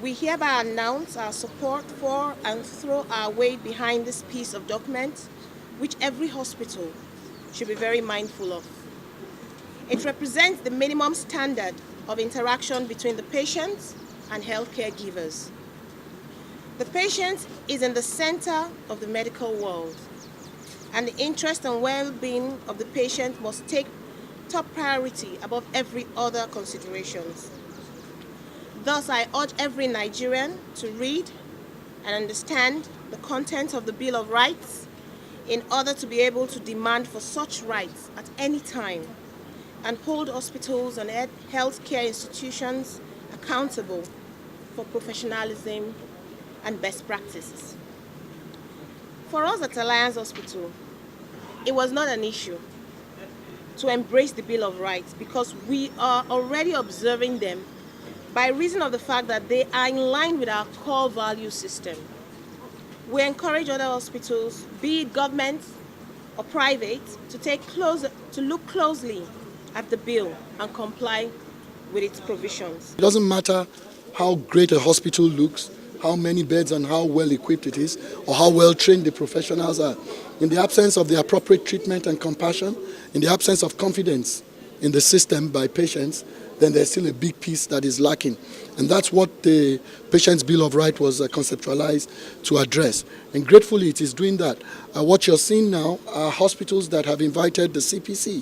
We hereby announce our support for and throw our weight behind this piece of document, which every hospital should be very mindful of. It represents the minimum standard of interaction between the patient and healthcare givers. The patient is in the center of the medical world, and the interest and well-being of the patient must take top priority above every other considerations. Thus, I urge every Nigerian to read and understand the content of the Bill of Rights in order to be able to demand for such rights at any time and hold hospitals and healthcare institutions accountable for professionalism and best practices. For us at Alliance Hospital, it was not an issue to embrace the Bill of Rights because we are already observing them by reason of the fact that they are in line with our core value system. We encourage other hospitals, be it government or private, to look closely at the bill and comply with its provisions. It doesn't matter how great a hospital looks, how many beds and how well equipped it is, or how well trained the professionals are. In the absence of the appropriate treatment and compassion, in the absence of confidence in the system by patients, then there's still a big piece that is lacking. And that's what the Patient's Bill of Rights was conceptualized to address. And gratefully it is doing that. What you're seeing now are hospitals that have invited the CPC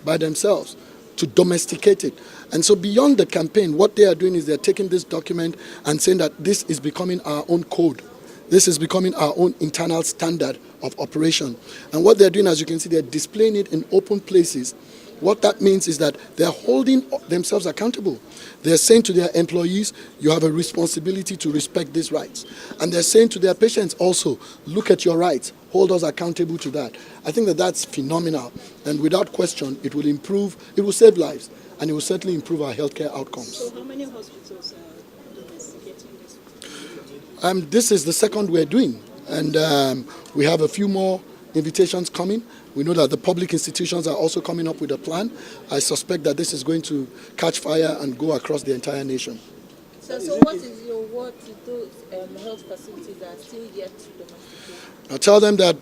by themselves to domesticate it. And so beyond the campaign, what they are doing is they're taking this document and saying that this is becoming our own code. This is becoming our own internal standard of operation. And what they're doing, as you can see, they're displaying it in open places. What that means is that they're holding themselves accountable. They're saying to their employees, you have a responsibility to respect these rights. And they're saying to their patients also, look at your rights, hold us accountable to that. I think that that's phenomenal. And without question, it will improve, it will save lives, and it will certainly improve our healthcare outcomes. So how many hospitals are domesticating this? This is the second we're doing. And we have a few more invitations coming. We know that the public institutions are also coming up with a plan. I suspect that this is going to catch fire and go across the entire nation. So what is your word to those health facilities that are still yet to domesticate? I tell them that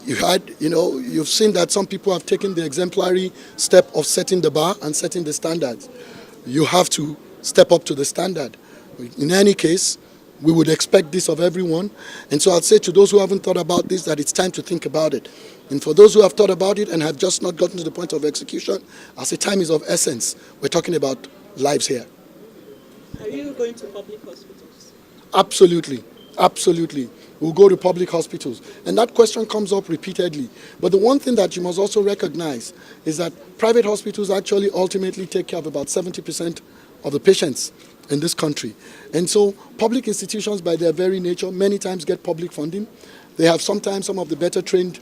you've seen that some people have taken the exemplary step of setting the bar and setting the standards. You have to step up to the standard. In any case, we would expect this of everyone. And so I'd say to those who haven't thought about this that it's time to think about it. And for those who have thought about it and have just not gotten to the point of execution, I'll say time is of essence. We're talking about lives here. Are you going to public hospitals? Absolutely. Absolutely. We'll go to public hospitals. And that question comes up repeatedly. But the one thing that you must also recognize is that private hospitals actually ultimately take care of about 70% of the patients in this country. And so public institutions by their very nature many times get public funding. They have sometimes some of the better trained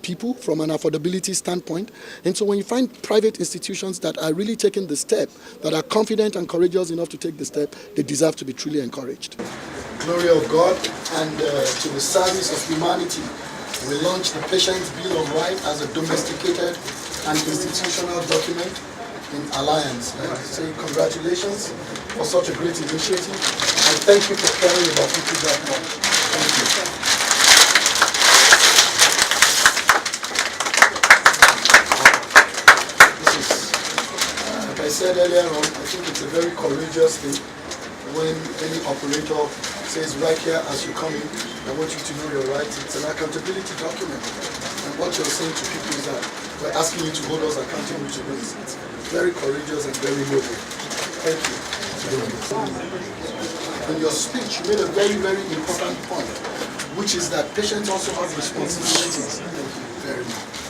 people from an affordability standpoint. And so when you find private institutions that are really taking the step, that are confident and courageous enough to take the step, they deserve to be truly encouraged. Glory of God and to the service of humanity, we launched the Patient's Bill of Rights as a domesticated and institutional document in Alliance. And I say congratulations for such a great initiative, and thank you for caring about people that much. Thank you. Like I said earlier on, I think it's a very courageous thing when any operator says right here as you come in, I want you to know your rights. It's an accountability document. And what you're saying to people is that we're asking you to hold us accountable to this. It's very courageous and very noble. Thank you. In your speech, you made a very, very important point, which is that patients also have responsibilities. Thank you very much.